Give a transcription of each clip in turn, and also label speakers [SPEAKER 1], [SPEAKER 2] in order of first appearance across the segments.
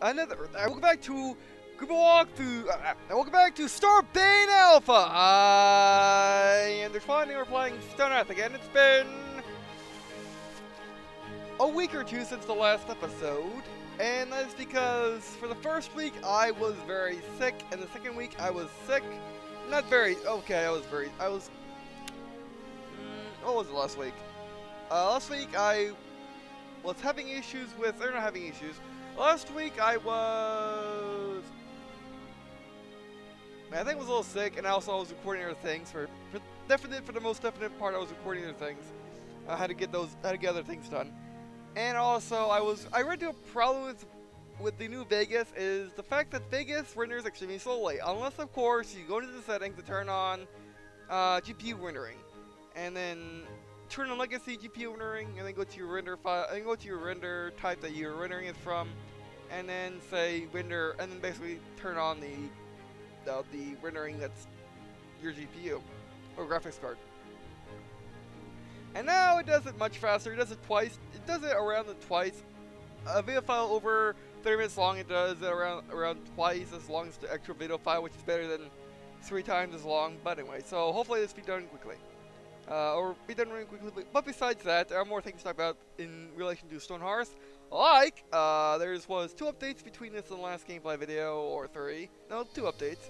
[SPEAKER 1] welcome back to welcome back to Starbane Alpha. And they're finally we're playing Stonehearth again. It's been a week or two since the last episode, and that's because for the first week I was very sick, and the second week I was sick. Not very. Okay, I was. What was it last week? Last week I was having issues with, or not having issues. Last week I was, I think I was a little sick, and also I was recording other things. For the most definite part, I was recording other things. I had to get other things done. And also I ran into a problem with the new Vegas is the fact that Vegas renders extremely slowly, unless of course you go into the settings to turn on GPU rendering, and then turn on legacy GPU rendering, and then go to your render file, and go to your render type that you're rendering it from, and then say render, and then basically turn on the rendering that's your GPU or graphics card. And now it does it much faster. It does it twice. It does it around twice. A video file over 30 minutes long, it does it around twice as long as the actual video file, which is better than 3 times as long. But anyway, so hopefully this will be done quickly. Or be done really quickly. But besides that, there are more things to talk about in relation to Stonehearth. Like, there was 2 updates between this and the last gameplay video, or 3. No, 2 updates.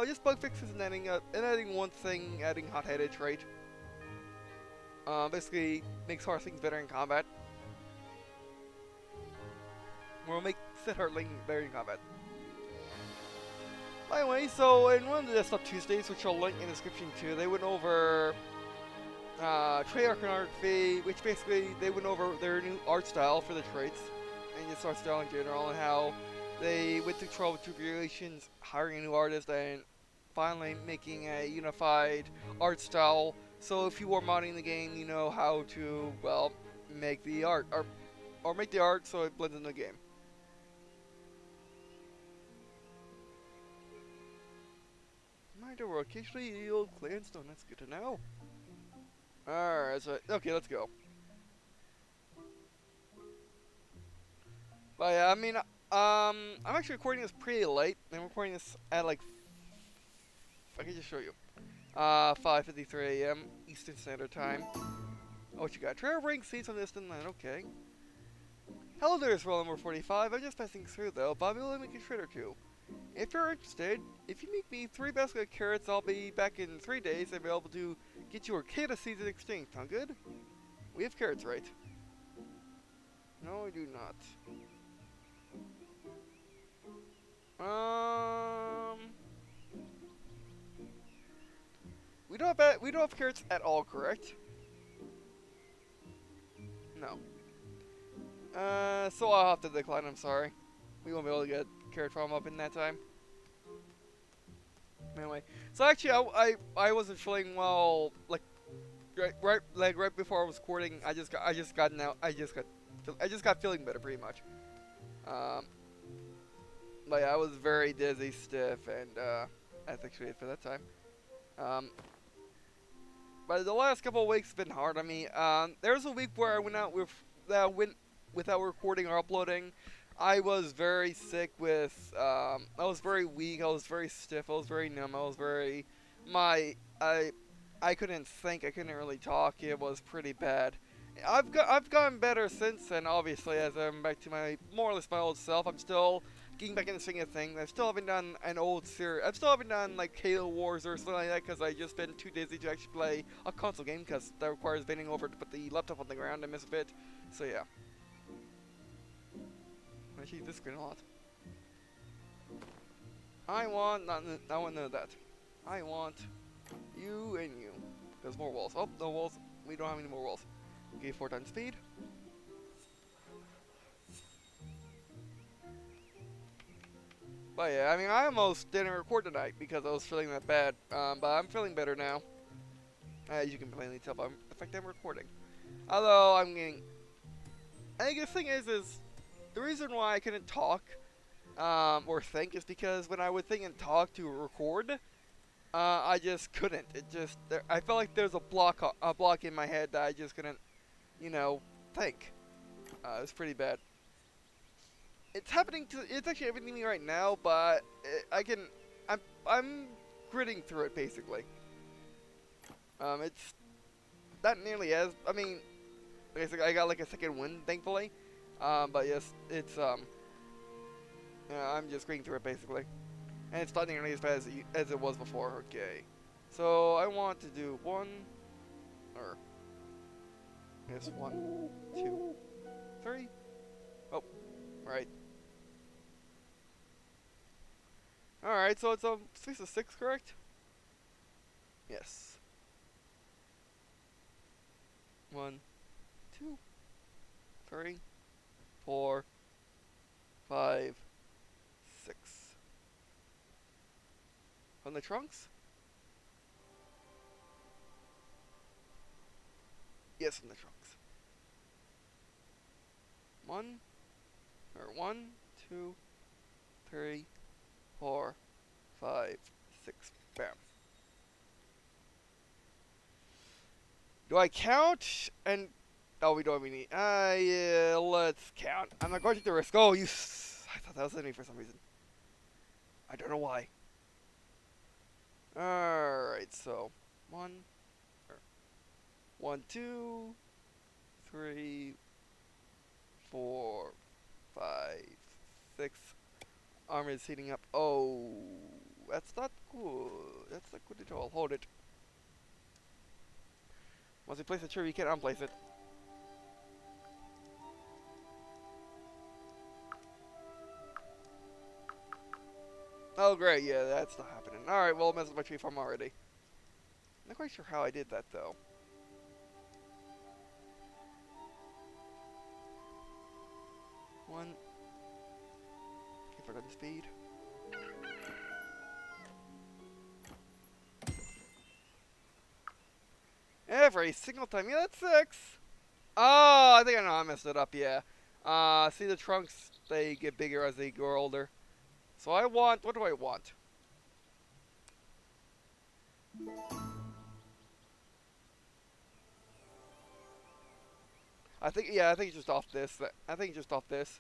[SPEAKER 1] Just bug fixes and adding one thing, adding hot-headed trait. Basically makes Hearthling better in combat. Or make set Hearthling better in combat. Anyway, so in one of the Desktop Tuesdays, which I'll link in the description too, they went over trait iconography, which basically they went over their new art style for the traits, and just art style in general, and how they went through trouble with tribulations, hiring a new artist, and finally making a unified art style. So if you are modding the game, you know how to, well, make the art, or make the art so it blends in the game. Reminder, we'll occasionally yield Clanstone, that's good to know. Alright, so, okay, let's go. But yeah, I mean, I'm actually recording this pretty late. I'm recording this at like, I can just show you. 5:53 AM Eastern Standard Time. Oh, what you got? Trail ring seats on this distant line. Okay. Hello there, it's roll number 45. I'm just passing through though, but I'll be able to make a trade or 2. If you're interested, if you make me 3 baskets of carrots, I'll be back in 3 days and be able to get you Arcata seeds in exchange. Sound good? We have carrots, right? No, we do not. We don't have carrots at all, correct? No. So I'll have to decline, I'm sorry. We won't be able to get carrot farm up in that time. Anyway, so actually I wasn't feeling well, like right before I was recording. I just got feeling better pretty much. But yeah, I was very dizzy, stiff, and that's actually it for that time. But the last couple of weeks have been hard on me. There was a week where I went out without recording or uploading. I was very sick with, I was very weak, I was very stiff, I was very numb, I was very, I couldn't think, I couldn't really talk. It was pretty bad. I've gotten better since then, obviously, as I'm back to more or less my old self. I'm still getting back in the swing of things. I still haven't done an old series. I still haven't done like Halo Wars or something like that because I just been too dizzy to actually play a console game because that requires bending over to put the laptop on the ground and miss a bit. So yeah. I use this screen a lot. I want none of that. I want you and you. There's more walls. Oh, no walls. We don't have any more walls. Okay, 4 times speed. But yeah, I mean, I almost didn't record tonight because I was feeling that bad. But I'm feeling better now. As you can plainly tell by the fact I'm recording. Although I'm getting, I think the thing is the reason why I couldn't talk or think is because when I would think and talk to record, I just couldn't. I felt like there was a block in my head that I just couldn't, you know, think. It was pretty bad. it's happening to. It's actually happening to me right now, but I'm gritting through it basically. It's not nearly as. I mean, like I said, I got like a second win, thankfully. But yes, it's I'm just gritting through it basically, and it's not nearly as bad as it was before. Okay, so I want to do one, or yes, 1, 2, 3. Oh, right. Alright, so it's 6 to 6, correct? Yes. 1, 2, 3, 4, 5, 6. On the trunks? Yes, on the trunks. 1, 2, 3, 4, 5, 6. Bam. Do I count? And oh, we don't even need. Yeah, let's count. I'm not going to take the risk. Oh, I thought that was enemy for some reason. I don't know why. All right, so 1, 2, 3, 4, 5, 6. Armor is heating up. Oh, that's not good. That's not good at all. Hold it. Once you place a tree, you can't unplace it. Oh, great. Yeah, that's not happening. Alright, well, I messed with my tree farm already. Not quite sure how I did that, though. One. Keep it on speed. Every single time. Yeah, that's 6. Oh, I think I know I messed it up, yeah. See the trunks, they get bigger as they grow older. So I want, what do I want? I think it's just off this. I think just off this.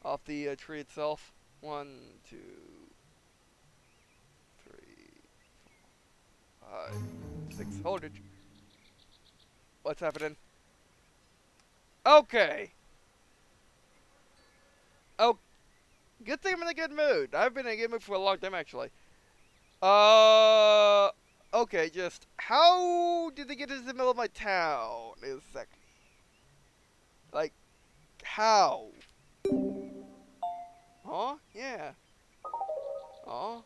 [SPEAKER 1] Off the tree itself. 1, 2, 3, 4, 5, 6. Hold it. What's happening? Okay. Oh, good thing I'm in a good mood. I've been in a good mood for a long time, actually. Okay, just how did they get into the middle of my town? Is that like how? Huh? Yeah. Oh.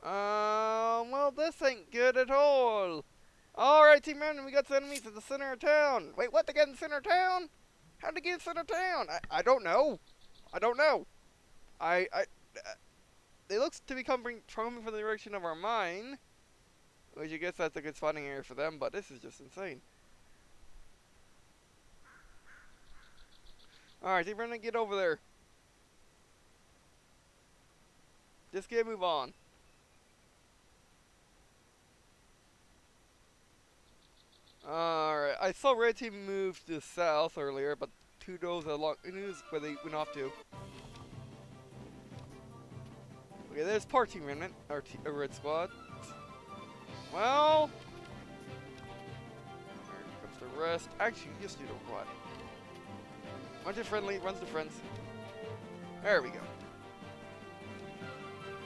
[SPEAKER 1] Well, this ain't good at all. Alright, Team Mountain, we got some enemies at the center of town. Wait, what? They get in the center of town? How'd they get in the center of town? I don't know. I don't know. They look to be coming from the direction of our mine. Which I guess that's a good spawning area for them, but this is just insane. Alright, Team Mountain, get over there. Just get move on. Alright, I saw Red Team move to the south earlier, but who knows where they went off to. Okay, there's part Team Remnant, our Red Squad. Well, here comes the rest. Actually, you just need to run. Run to friendly, runs to friends. There we go.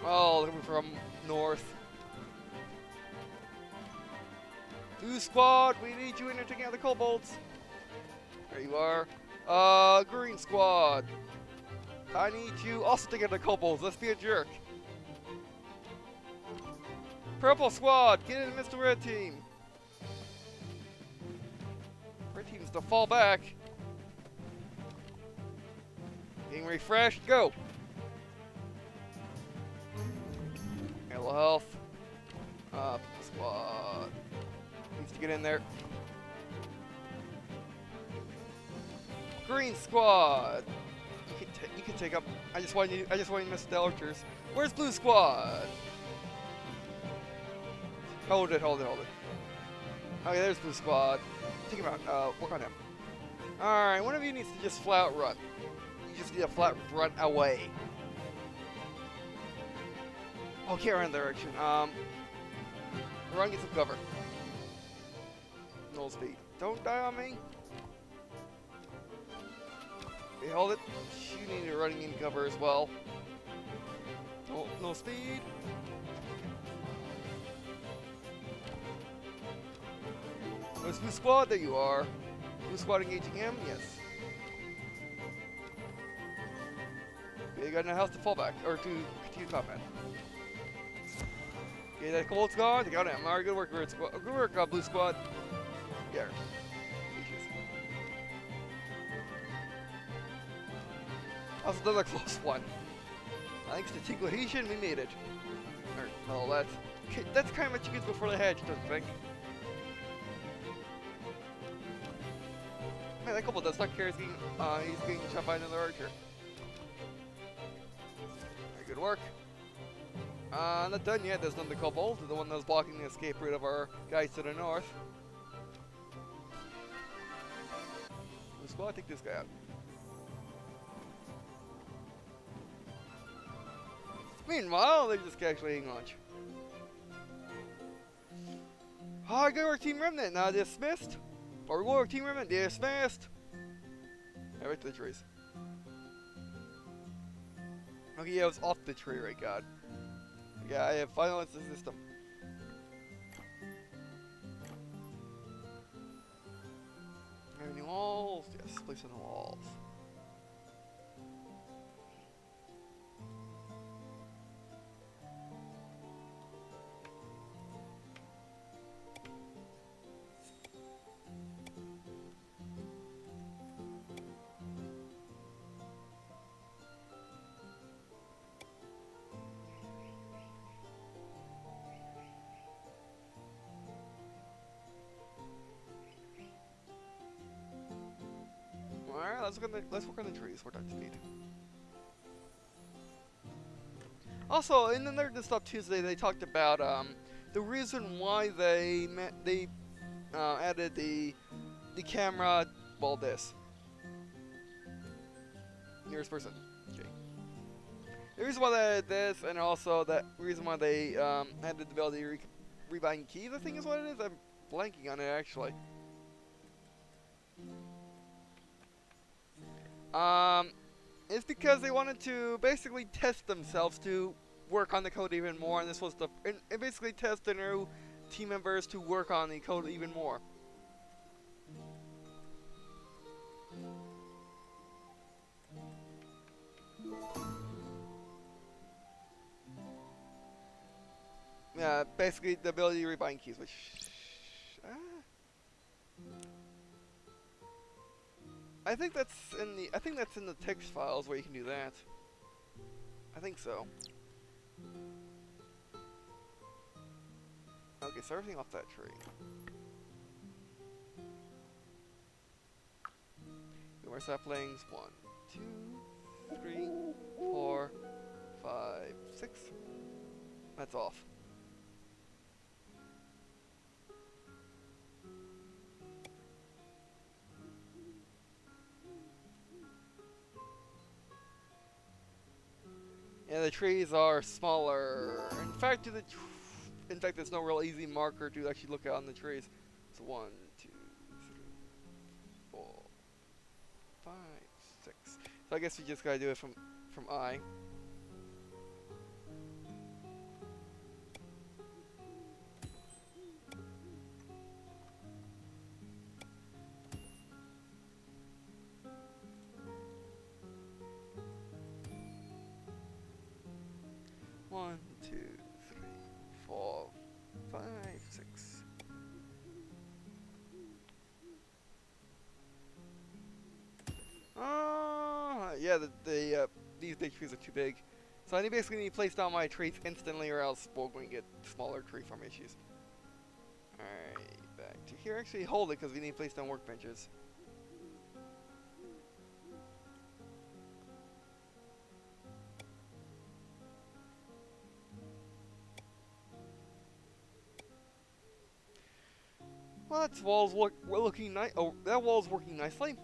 [SPEAKER 1] Oh, coming from north. Blue Squad, we need you in there taking out the kobolds. There you are. Green Squad. I need you also to get the kobolds. Let's be a jerk. Purple Squad, get in Mr. Red Team. Red Team's to fall back. Getting refreshed, go. Yellow health. Squad. Needs to get in there. Green Squad. You can take up. I just want you to miss the archers. Where's Blue Squad? Hold it. Okay, there's Blue Squad. Take him out. Work on him. Alright, one of you needs to just flat out run. You just need a flat run away. Okay, run in that direction. Run, get some cover. No speed. Don't die on me. Okay, hold it. You need running in cover as well. Oh, no speed. Where's Blue Squad? There you are. Blue Squad engaging him? Yes. Okay, you got no health to fall back, or to continue combat. Okay, that Cold Squad, they got him. Alright, good work, Red Squad. Good work, Blue Squad. Yeah. That was another close one. Thanks to team cohesion, we made it. Well, that's kind of what you get before the hedge, don't you think? Man, that couple does not care. He's getting shot by another archer. Very good work. Not done yet. There's another kobold, the one that was blocking the escape route of our guys to the north. The squad, take this guy out. Meanwhile, they're just casually eating lunch. Oh, good work, Team Remnant. Now dismissed. Or good work, Team Remnant. Dismissed. Yeah, right to the trees. Okay, yeah, it was off the tree, right, God. Yeah, I have financed the system. Any walls? Yes, place on the walls. Alright, let's work on the trees. We're done speed. Also, in the Nerd and Stuff Tuesday, they talked about the reason why they added the camera. Well, this. Nearest person. Okay. The reason why they added this, and also the reason why they added the ability to rebind keys, I think is what it is. I'm blanking on it actually. It's because they wanted to basically test themselves to work on the code even more, and this was and basically test the new team members to work on the code even more. Yeah, basically the ability to rebind keys, which I think that's in the text files where you can do that. I think so. Okay, so everything off that tree. More saplings. 1, 2, 3, 4, 5, 6. That's off. Yeah, the trees are smaller. In fact, there's no real easy marker to actually look at on the trees. So 1, 2, 3, 4, 5, 6. So I guess we just gotta do it from I. One, 2, 3, 4, 5, 6. Yeah, these big trees are too big. So I basically need to place down my trees instantly, or else we're going to get smaller tree farm issues. Alright, back to here. Actually, hold it, because we need to place down workbenches. Well, that wall's looking nice. Oh, that wall's working nicely.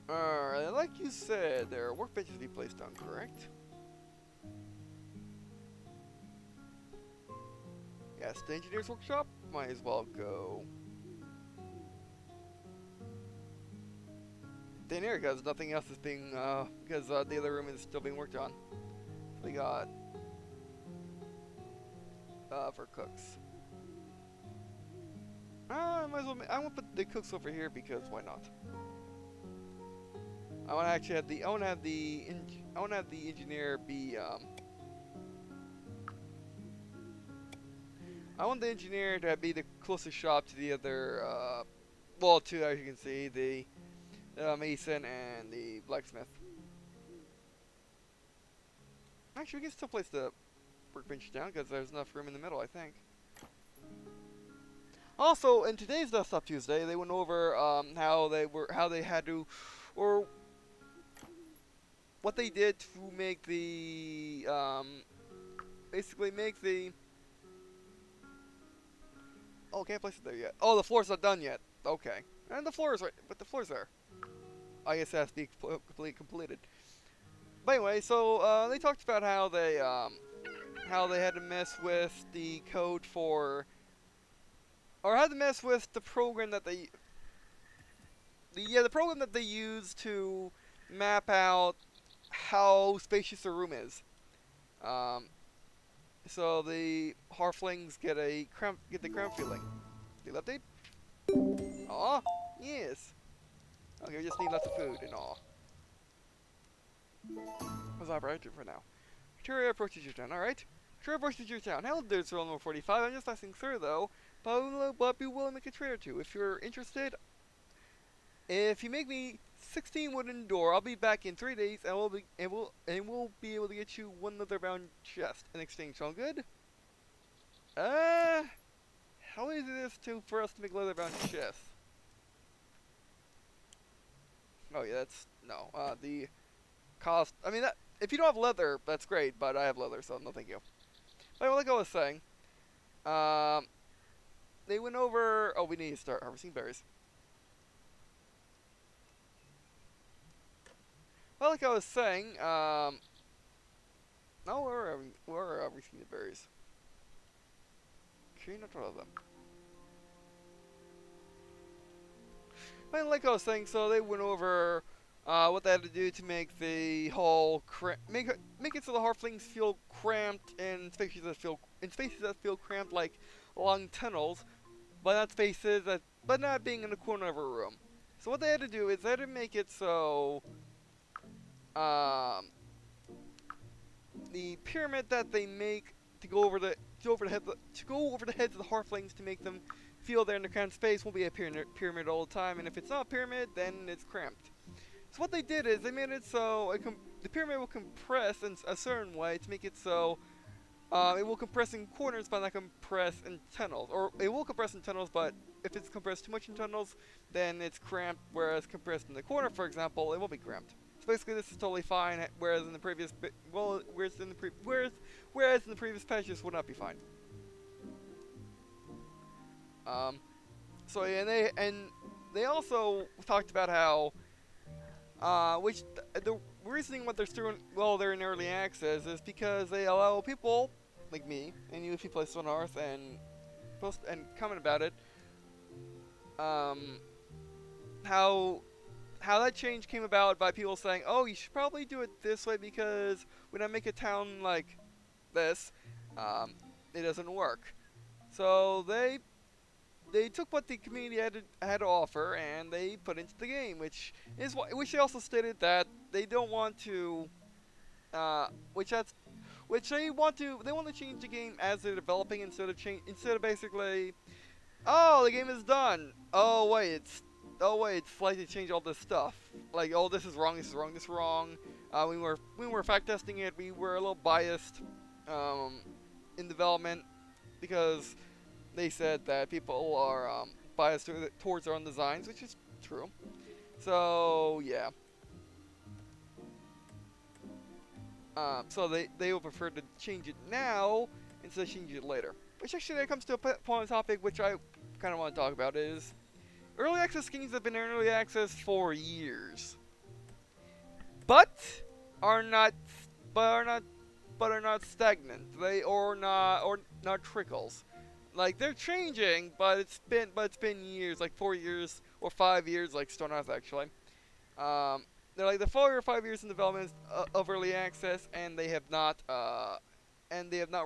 [SPEAKER 1] Alright, like you said, there are workbenches to be placed on, correct? Yes, the engineer's workshop might as well go. Then here, because nothing else is being, because the other room is still being worked on. So we got, for cooks. I might as well, I want to put the cooks over here because why not? I want to actually have the, I want to have the engineer be, I want the engineer to be the closest shop to the other, well, to, as you can see, the mason and the blacksmith. Actually, we can still place the workbench down because there's enough room in the middle, I think. Also, in today's Desktop Tuesday, they went over how they had to, or what they did to make the, basically make the. Oh, can't place it there yet. Oh, the floor's not done yet. Okay, and the floor is right, but the floor's there. I guess it has to be completed. But anyway, so they talked about how they had to mess with the code for, or had to mess with the program that they, the program that they use to map out how spacious the room is. So the Halflings get the cramp feeling. Did you update? Aw, yes. Okay, we just need lots of food and all. What's operating for now? Victoria approaches your town, alright? Victoria approaches your town. Hello, there's roll number 45. I'm just passing through though. But be willing to make a trade or two. If you're interested, if you make me 16 wooden door, I'll be back in 3 days and we'll be able to get you one leather-bound chest in exchange. Sound good? How easy is it for us to make leather-bound chests? Oh yeah, that's no. The cost. I mean, that if you don't have leather, that's great. But I have leather, so no thank you. But like I was saying, they went over. Oh, we need to start harvesting berries. Well, like I was saying, no, we're harvesting the berries. Okay, not all of them. But like I was saying, so they went over what they had to do to make the whole make it so the Halflings feel cramped in spaces that feel cramped like long tunnels, but not being in the corner of a room. So what they had to do is they had to make it so the pyramid that they make to go over the heads of the Halflings to make them feel they're in the cramped space won't be a pyramid all the time, and if it's not a pyramid, then it's cramped. So what they did is they made it so the pyramid will compress in a certain way to make it so it will compress in corners but not compress in tunnels. Or it will compress in tunnels, but if it's compressed too much in tunnels, then it's cramped, whereas compressed in the corner, for example, it won't be cramped. So basically this is totally fine, whereas in the previous patches would not be fine. So yeah, and they also talked about how the reasoning what they're doing while they're in early access is because they allow people like me and you if you play Stonehearth and post and comment about it, how that change came about by people saying, oh, you should probably do it this way because when I make a town like this, it doesn't work. So they took what the community had to offer and they put into the game, which they also stated that they don't want to, they want to change the game as they're developing instead of basically, oh, the game is done. Oh wait, it's slightly change all this stuff. Like, oh, this is wrong, this is wrong, this is wrong. When we were fact testing it, we were a little biased in development because they said that people are biased towards their own designs, which is true. So yeah. So they would prefer to change it now instead of changing it later. Which actually that comes to a point of topic which I kind of want to talk about is early access games have been in early access for years. but are not, but are not, but are not stagnant. They or not trickles. Like they're changing, but it's been years, like 4 years or 5 years, like Stonehearth actually. They're like the 4 or 5 years in development of early access, and they have not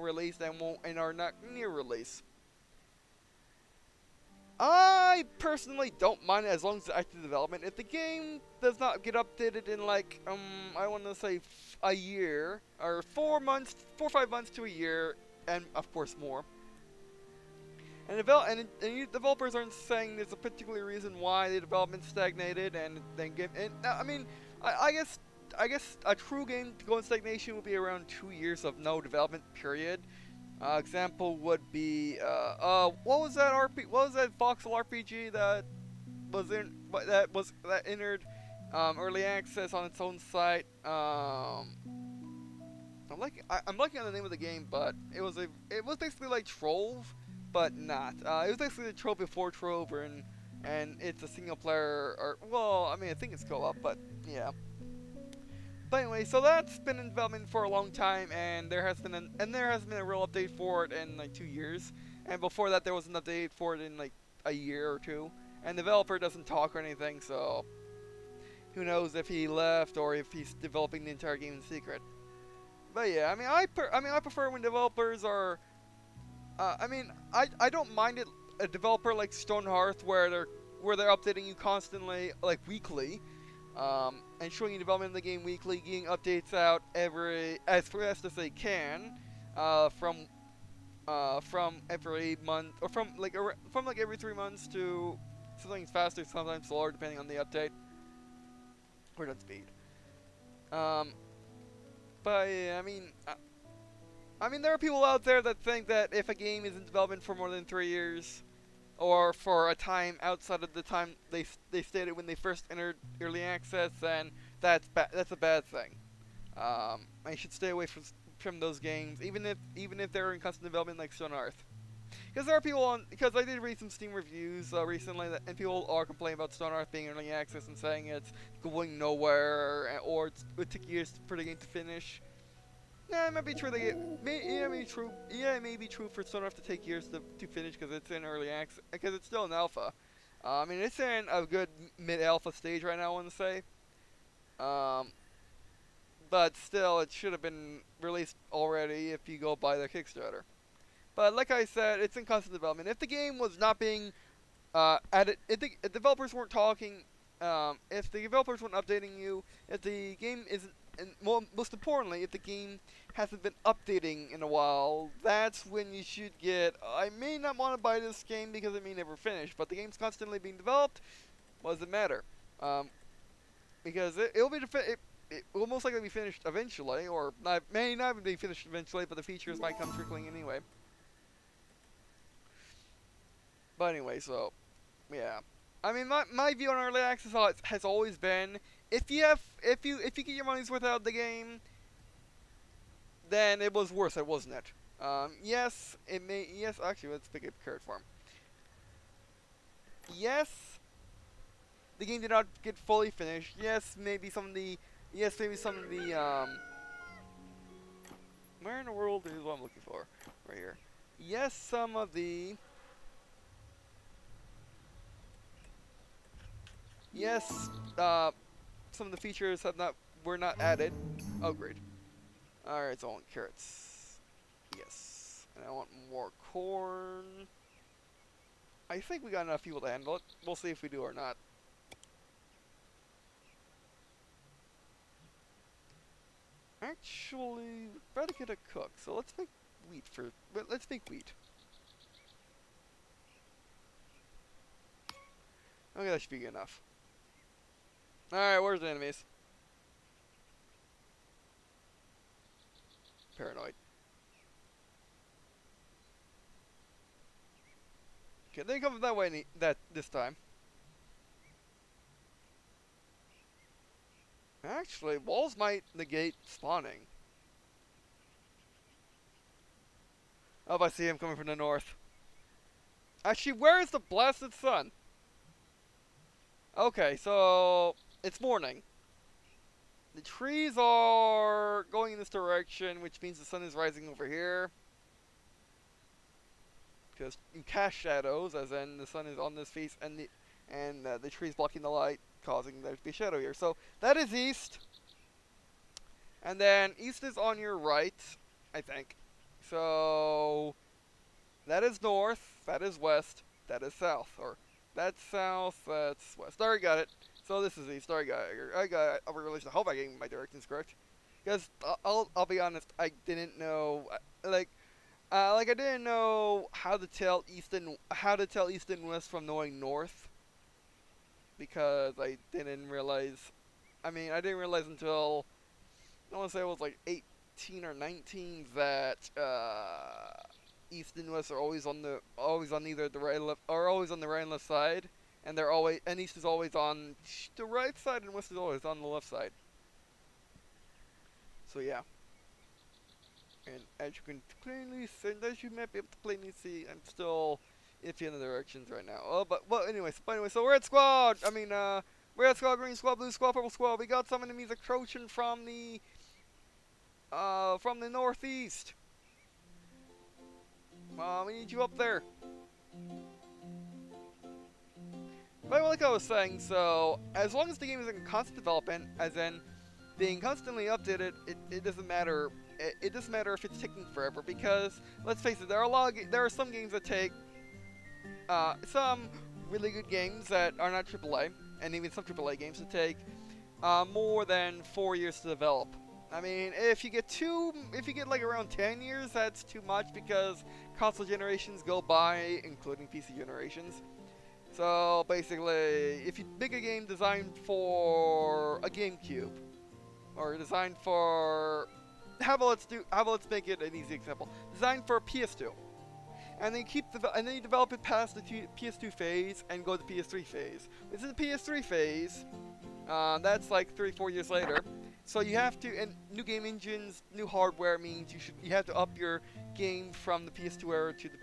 [SPEAKER 1] released and won't and are not near release. I personally don't mind it as long as it's active development. If the game does not get updated in like I want to say a year or 4 months, 4 or 5 months to a year, and of course more. And developers aren't saying there's a particular reason why the development stagnated, and then I mean, I guess a true game to go in stagnation would be around 2 years of no development period. Example would be what was that What was that voxel RPG that entered early access on its own site? I'm looking at the name of the game, but it was basically like Trove, but not. It was basically the Trove before Trove, and it's a single player, or well, I mean I think it's co-op, but yeah. But anyway, so that's been in development for a long time, and there has been a real update for it in like 2 years, and before that there was an update for it in like a year or two, and the developer doesn't talk or anything, so who knows if he left or if he's developing the entire game in secret. But yeah, I mean, I prefer when developers are. I don't mind it. A developer like Stonehearth, where they're updating you constantly, like weekly, and showing you development of the game weekly, getting updates out as fast as they can, from every month or from like every 3 months to something faster, sometimes slower, depending on the update or that speed. But yeah, I mean, there are people out there that think that if a game is in development for more than 3 years, or for a time outside of the time they stated when they first entered early access, then that's a bad thing. I should stay away from those games, even if they're in constant development like Stonehearth. Because there are people because I did read some Steam reviews recently, and people are complaining about Stonehearth being early access and saying it's going nowhere, or it would take years for the game to finish. Yeah, it might be true. It may be true for Stonehearth to take years to finish because it's in early access, because it's still in alpha. I mean, it's in a good mid-alpha stage right now, I want to say. But still, it should have been released already if you go by their Kickstarter. But like I said, it's in constant development. If the game was not being if the developers weren't talking, if the developers weren't updating you, if the game isn't, and most importantly, if the game hasn't been updating in a while, that's when you should get. I may not want to buy this game because it may never finish, but the game's constantly being developed. What does it matter? Because it will most likely be finished eventually, or may not even be finished eventually, but the features might come trickling anyway. But anyway, so yeah. I mean, my view on early access has always been, if you get your money's worth out of the game, then it was worth it, wasn't it? Yes, actually, let's pick a card form. Yes, the game did not get fully finished. Yes, maybe some of the, where in the world is what I'm looking for? Right here. Yes, some of the, some of the features were not added. Oh, great. Alright, so I want carrots. Yes. And I want more corn. I think we got enough people to handle it. We'll see if we do or not. Actually, we've got to get a cook, so let's make wheat let's make wheat. Okay, that should be good enough. Alright, where's the enemies? Paranoid. Okay, they come that way this time. Actually, walls might negate spawning. Oh, I see him coming from the north. Actually, where is the blasted sun? Okay, so it's morning. The trees are going in this direction, which means the sun is rising over here. Because you cast shadows, as in the sun is on this face, and the trees blocking the light, causing there to be a shadow here. So that is east, and then east is on your right, I think. So that is north, that is west, that is south, or that's south, that's west. Alright, got it. So this is east. Alright, I got a relation. I hope I gave my directions correct. Because I'll be honest, I didn't know like I didn't know how to tell east and west from knowing north, because I didn't realize. I mean, I didn't realize until I want to say it was like 18 or 19 that east and west are always on either the right and left, or always on the right and left side, and east is always on the right side and west is always on the left side. So yeah. And as you can plainly see, as you might be able to plainly see, I'm still iffy in the directions right now. Oh, but anyway, so we're at squad. I mean, we're at squad green, squad blue, squad purple, squad. We got some enemies approaching from the northeast. We need you up there. But like I was saying, so as long as the game is in constant development, as in being constantly updated, it doesn't matter. It doesn't matter if it's taking forever, because let's face it, there are some games that take some really good games that are not AAA, and even some AAA games that take more than 4 years to develop. I mean, if you get like around 10 years, that's too much, because console generations go by, including PC generations. So basically, if you make a game designed for a GameCube, or designed for how about let's make it an easy example. Designed for PS2, and then you develop it past the PS2 phase and go to the PS3 phase. This is the PS3 phase. That's like 3-4 years later. So you have to, and new game engines, new hardware means you have to up your game from the PS2 era to the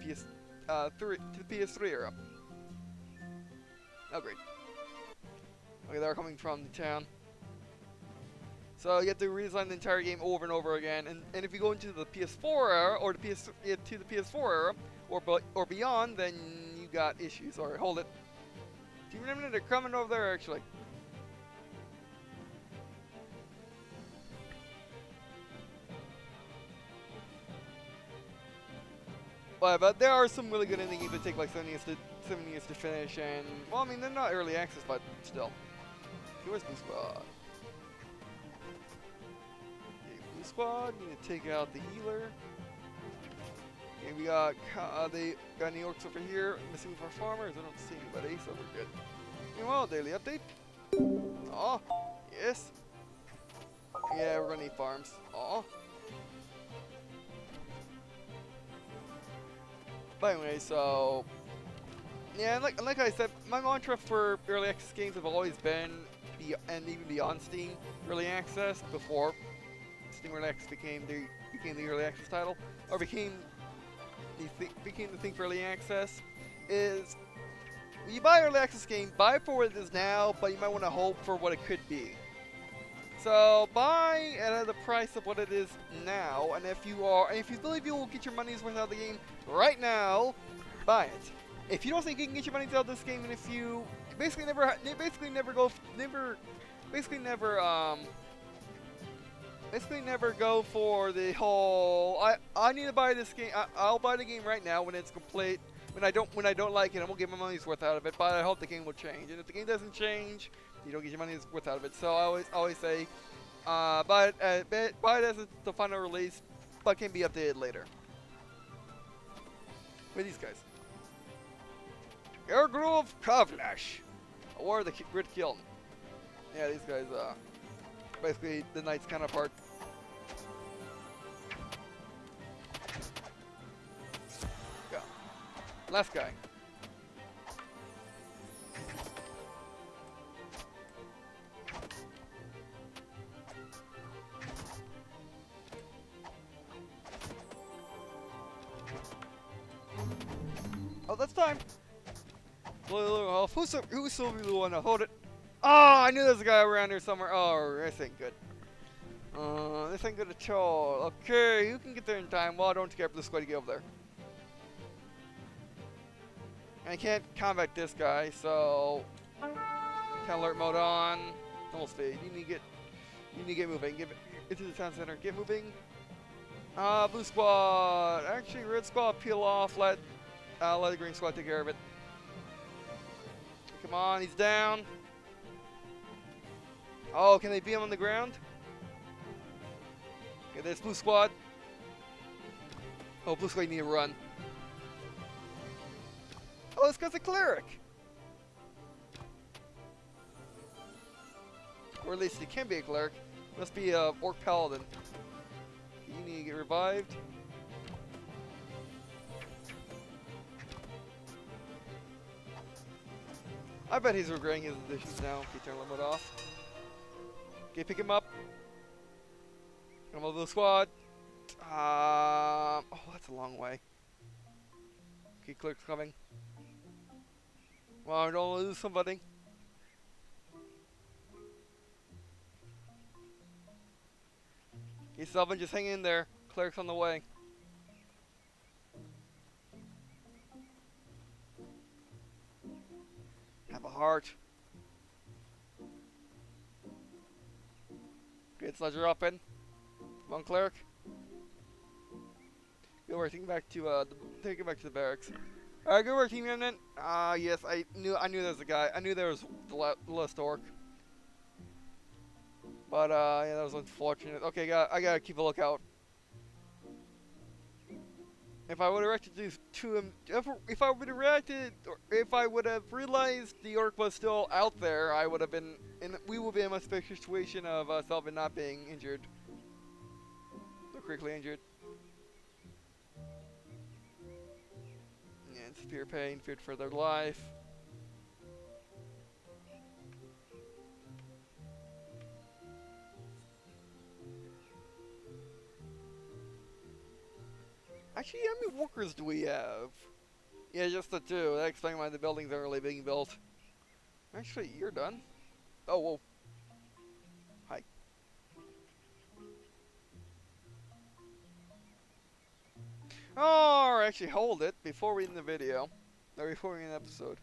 [SPEAKER 1] PS3 era. Oh great. Okay, they're coming from the town. So you have to redesign the entire game over and over again, and if you go into the PS4 era, or to the PS4 era, or beyond, then you got issues. Alright, hold it. Do you remember they're coming over there actually? But there are some really good indie games that take like 7 years to finish, and well, I mean they're not early access, but still. Okay, where's Blue Squad? Squad, need to take out the healer. Okay, we got any orcs over here. Missing with our farmers. I don't see anybody, so we're good. Meanwhile, daily update. Oh, yes. Yeah, we're gonna need farms. Oh. But anyway, so yeah, like I said, my mantra for early access games have always been, and even beyond Steam early access, before Steam Early Access became the early access title, or became the thing for early access, is when you buy an early access game, buy it for what it is now, but you might want to hope for what it could be. So buy at the price of what it is now, and if you believe you will get your money's worth out of the game right now, buy it. If you don't think you can get your money's out of this game, and if you basically never go for the whole I need to buy this game. I'll buy the game right now when it's complete. When I don't like it, I won't get my money's worth out of it. But I hope the game will change. And if the game doesn't change, you don't get your money's worth out of it. So I always say, buy it as the final release, but can be updated later. With these guys, Airgrove Kavlash, or the Grid Kiln. Yeah, these guys basically the knight's counterpart. Go. Last guy. Oh, that's time. Who's the one to hold it? Oh, I knew there was a guy around here somewhere. Oh, I think good. This ain't good at all. Okay, you can get there in time. Well, I don't care for the squad to get over there. And I can't combat this guy, so kind alert mode on. Normal speed. You need to get moving. Get into the town center. Get moving. Blue squad. Actually, red squad peel off. Let the green squad take care of it. Come on, he's down. Oh, can they beat him on the ground? Okay, there's blue squad. Oh, blue squad need to run. Oh, this guy's a cleric. Or at least he can be a cleric. Must be a orc paladin. You need to get revived. I bet he's regretting his decisions now. Okay, turn limit off. Okay, pick him up. Come over the squad. Oh, that's a long way. Okay, cleric's coming. Well, I don't lose somebody. Okay, Selvin, just hang in there. Cleric's on the way. Have a heart. Get Sledger up in. Come on, cleric. Good work. Take him back to the barracks. Alright, good work, team remnant. Yes, I knew there was a guy. I knew there was the last orc. But yeah, that was unfortunate. Okay, I gotta keep a lookout. If I would have reacted to him, if I would have reacted, or if I would have realized the orc was still out there, we would be in a much better situation of Selvin not being injured, or critically injured. And severe pain, feared for their life. Actually, how many workers do we have? Yeah, just the two. That explains why the buildings aren't really being built. Actually, you're done. Oh, whoa. Hi. Oh, actually, hold it before we end the video. Or before we end the episode.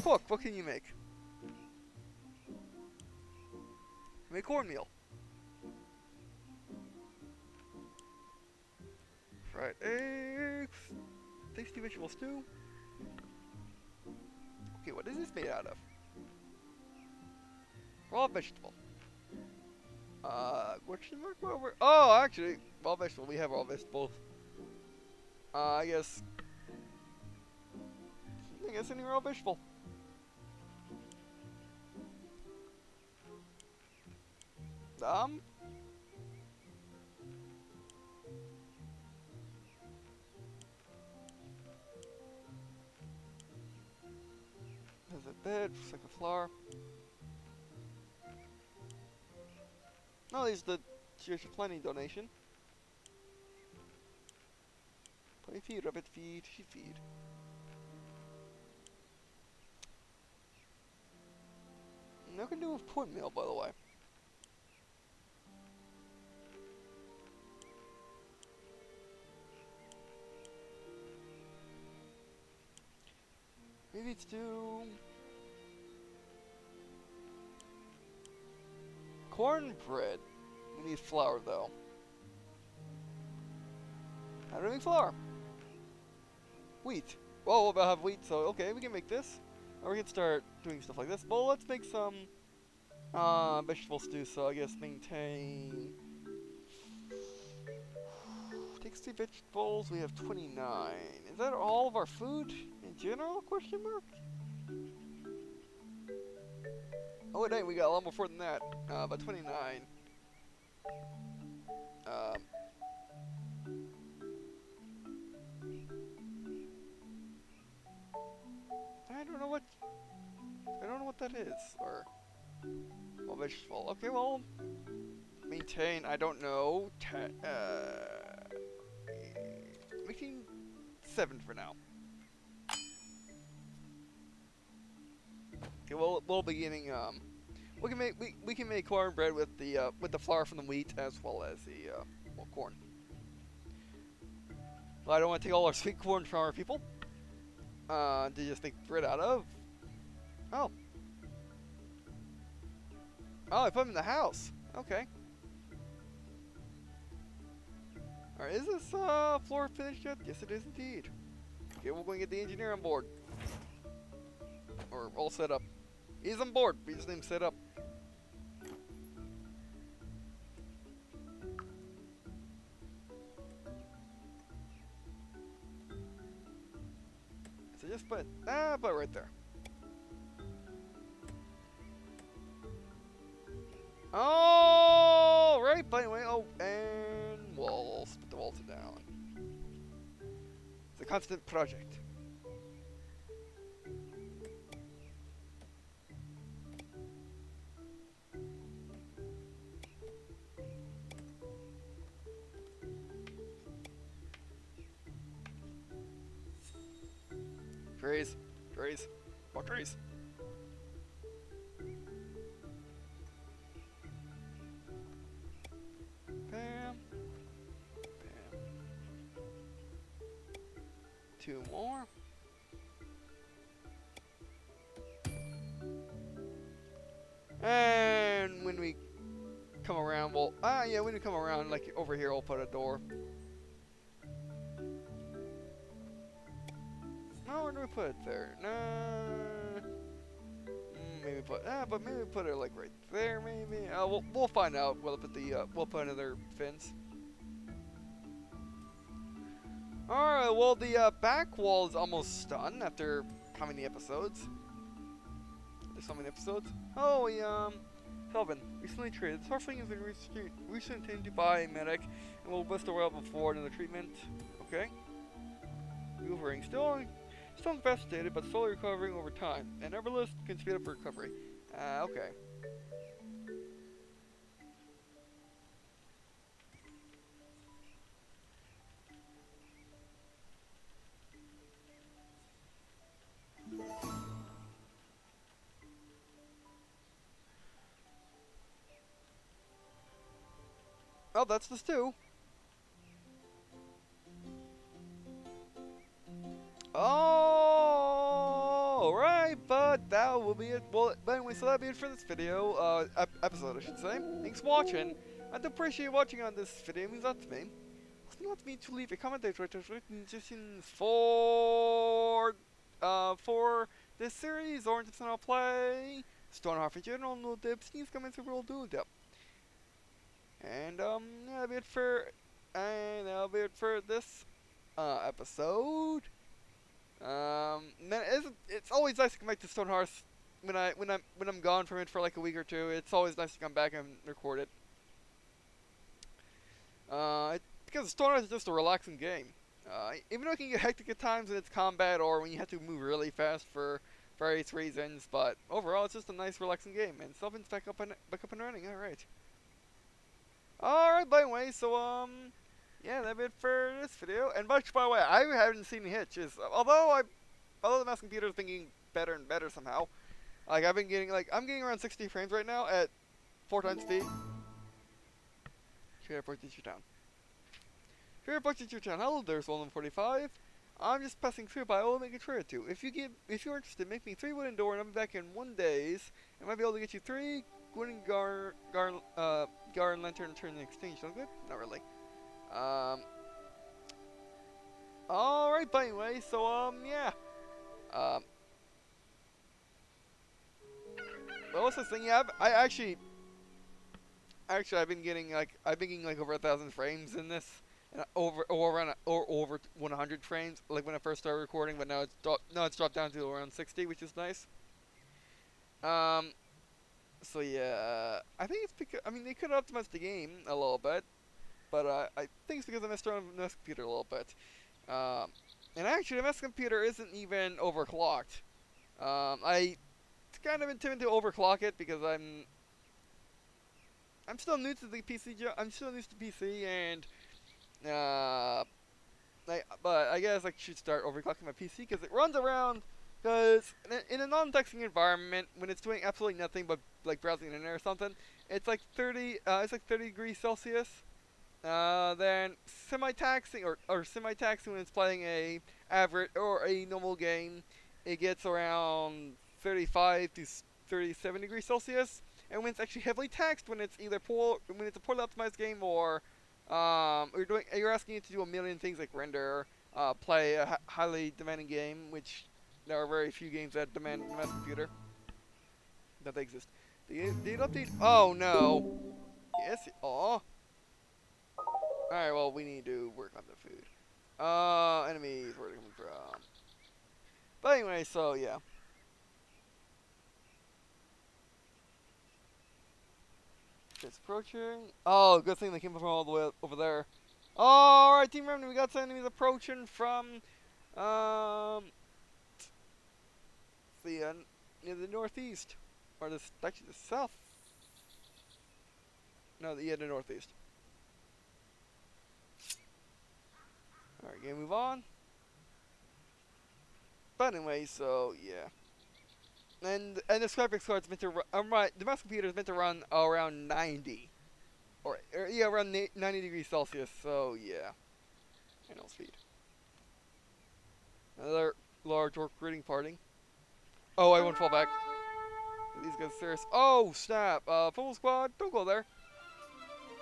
[SPEAKER 1] Cook, what can you make? Make cornmeal. Fried eggs. Tasty vegetable stew. Okay, what is this made out of? Raw vegetable. Question mark? Oh, actually, raw vegetable. We have raw vegetables. I guess any raw vegetable. There's a bed, like a flower. No, there's the Cheers for Plenty donation. Play feed, rabbit feed, sheep feed. Nothing to do with cornmeal, by the way. Maybe it's to cornbread. We need flour though. How do we make flour? Wheat. Well, we'll have wheat, so okay, we can make this. Or we can start doing stuff like this. Well, let's make some vegetable stew, so I guess maintain 60 vegetables, we have 29. Is that all of our food in general, question mark? Oh wait, we got a lot more than that, about 29. I don't know what that is, or, well, vegetable, okay, well, maintain, I don't know, making 7 for now. Okay, we'll be getting, we can make cornbread with the flour from the wheat as well as the well, corn. Well, I don't want to take all our sweet corn from our people. To just make bread out of. Oh. Oh, I put them in the house. Okay. Alright, is this floor finished yet? Yes, it is indeed. Okay, we're going to get the engineer on board. Or all set up. He's on board. We just need him set up. So just put it right there. Oh, right. By the way, oh, and walls. Put the walls down. It's a constant project. Trees. Trees. More trees. Bam. Bam. 2 more. And when we come around, we'll... yeah, when we come around, like, over here, we'll put a door. No, where do we put it there? No. Maybe put... but maybe put it, like, right there, maybe. We'll find out. We'll put the... we'll put another fence. Alright, well, the back wall is almost done after how many episodes? There's so many episodes. Oh, Kelvin, recently traded. This Horseling has been recently taken by a medic and will bust away before another treatment. Okay. Maneuvering. Still infestated, but slowly recovering over time. And Everlist can speed up recovery. Okay. Oh, that's the stew. Oh, right, but that will be it. Well, anyway, so that'll be it for this video, episode, I should say. Thanks for watching. I do appreciate watching on this video. It means a lot to me. It means a lot to me to leave a comment there with suggestions for this series or tips on how to play Stonehearth in general. No tips, these comments will do them. And that'll be it for this episode. Man, it's always nice to come back to Stonehearth when I'm gone from it for like a week or two. It's always nice to come back and record it. Because Stonehearth is just a relaxing game. Even though it can get hectic at times in its combat or when you have to move really fast for various reasons, but overall it's just a nice relaxing game. And something's back up and running. All right. Alright, by the way, so, yeah, that's it for this video. And much, by the way, I haven't seen any hitches. Although the mouse computer is thinking better and better somehow. Like, I'm getting around 60 frames right now at 4 times speed. Airport Teacher Town. Airport Teacher Town. Hello there, Swollen45. I'm just passing through, but I will make a trade or two. If you're interested, make me 3 wooden door, and I'll be back in 1 days. I might be able to get you 3 wooden gar and lantern turn in exchange. Sound good? Not really. Alright, but anyway, so, yeah. What was this thing? Yeah, I've been getting like over 1,000 frames in this, and over 100 frames like when I first started recording, but now it's dropped down to around 60, which is nice. So yeah, I think it's because they could optimize the game a little bit, but I think it's because I messed around with the mouse computer a little bit. And actually, the mouse computer isn't even overclocked. It's kind of intimidating to overclock it because I'm still new to the PC. I'm still new to PC, and but I guess I should start overclocking my PC because it runs around Because in a non-texting environment, when it's doing absolutely nothing but like browsing the internet or something, it's like 30. It's like 30 degrees Celsius. Then semi-taxing or semi-taxing when it's playing a average or a normal game, it gets around 35 to 37 degrees Celsius. And when it's actually heavily taxed, when it's either when it's a poorly optimized game or you're asking it to do a million things like render, play a highly demanding game, which there are very few games that demand a mass computer that they exist. Did it update? Oh no. Yes. Aw. Alright, well, we need to work on the food. Enemies, where are they coming from? But anyway, so, yeah. It's approaching. Oh, good thing they came from all the way over there. Alright, Team Remnant, we got some enemies approaching from, near the northeast. Or actually the south. No, the northeast. Alright, gonna move on. But anyway, so yeah. And the graphics card's meant to run, right, the mouse computer is meant to run around 90. Or yeah, around 90 degrees Celsius, so yeah. And no speed. Another large orc greeting party. Oh, I won't fall back. These guys are serious. Oh, snap. Full squad, don't go there.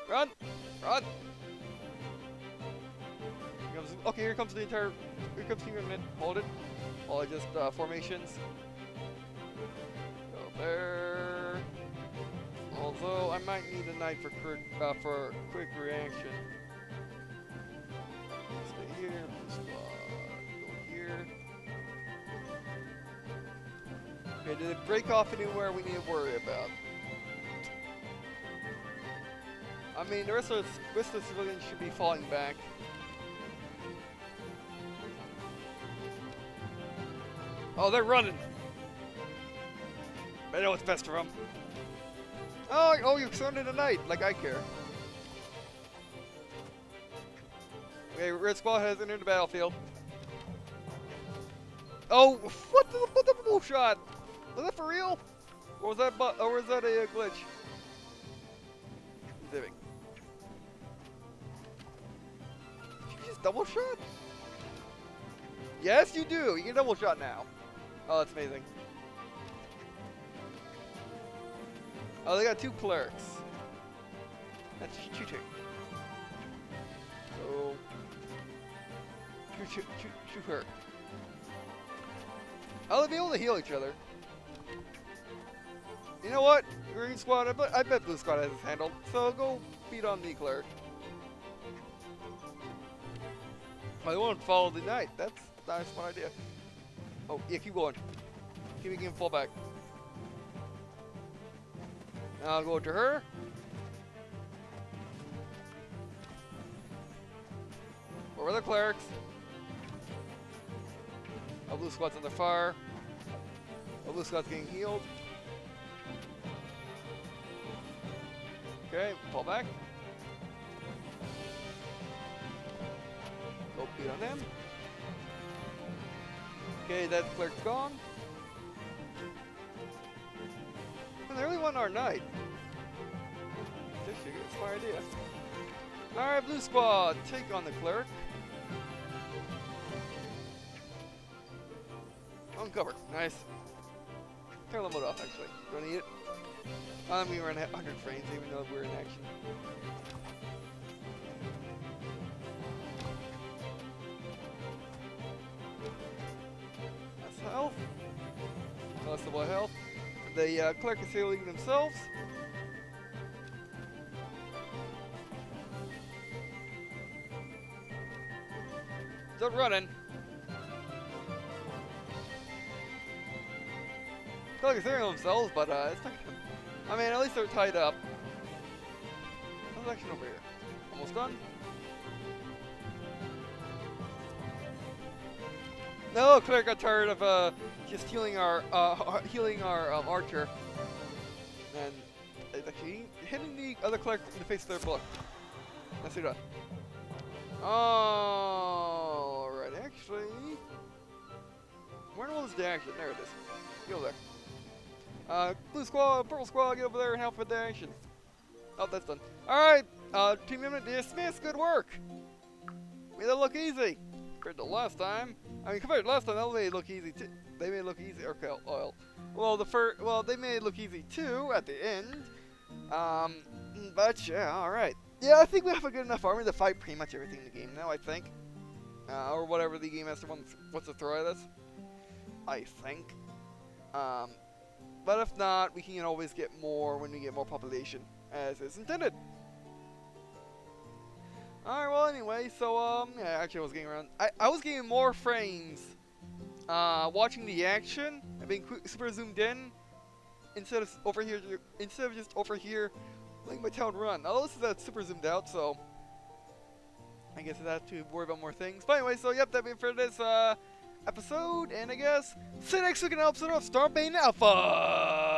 [SPEAKER 1] Run! Run! Okay, here comes Team Remnant. Hold it. All just formations. Go there. Although I might need a knight for quick reaction. Stay here. Blue squad. Go here. Okay, did it break off anywhere we need to worry about? I mean, the rest of the civilians should be falling back. Oh, they're running. I know what's best for them. Oh, you're surrounded a knight, like I care. Okay, Red Squad has entered the battlefield. Oh, what the bullshot? Was that for real? Or was that a glitch? Did you just double shot? Yes, you do. You can double shot now. Oh, that's amazing. Oh, they got 2 clerics. That's cheating. So, shoot her. Oh, they'll be able to heal each other. You know what? Green Squad, I bet Blue Squad has this handled. So go beat on the cleric. I won't follow the knight. That's a nice one idea. Oh, yeah, keep going. Keep making him fall back. Now I'll go to her. Where are the clerics? Oh, Blue Squad's under fire. Oh, Blue Squad's getting healed. Okay, fall back. Go beat on them. Okay, that cleric's gone. And they really want our knight. This should get a smart idea. Alright, Blue Squad, take on the cleric. Uncover. Nice. Turn the mode off, actually. Don't need it. I'm going to run at 100 frames, even though we're in action. That's health. That's the health. The cleric is healing themselves. Still running. Cleric is healing themselves, but it's not gonna... I mean, at least they're tied up. What's action over here? Almost done. No, cleric got tired of just healing our archer, and it's actually hitting the other cleric in the face of their book. Let's see that. Oh, right. Actually, Where was the action? There it is. Get over there. Blue squad, purple squad, get over there and help with the action. Oh, that's done. Alright, team member dismissed. Good work. Made it look easy. Compared to last time. I mean, compared to last time, they made it look easy too. They made it look easy. Okay, oil. Well, they made it look easy too at the end. But yeah, alright. Yeah, I think we have a good enough army to fight pretty much everything in the game now, I think. Or whatever the game master wants to throw at us. I think. But if not, we can always get more when we get more population, as is intended. Alright, well anyway, so yeah, actually I was getting around. I was getting more frames watching the action and being super zoomed in instead of just over here letting my town run. Now this is super zoomed out, so I guess I have to worry about more things. But anyway, so yep, that'll be it for this episode, and I guess see you next week in an episode of Starbane Alpha!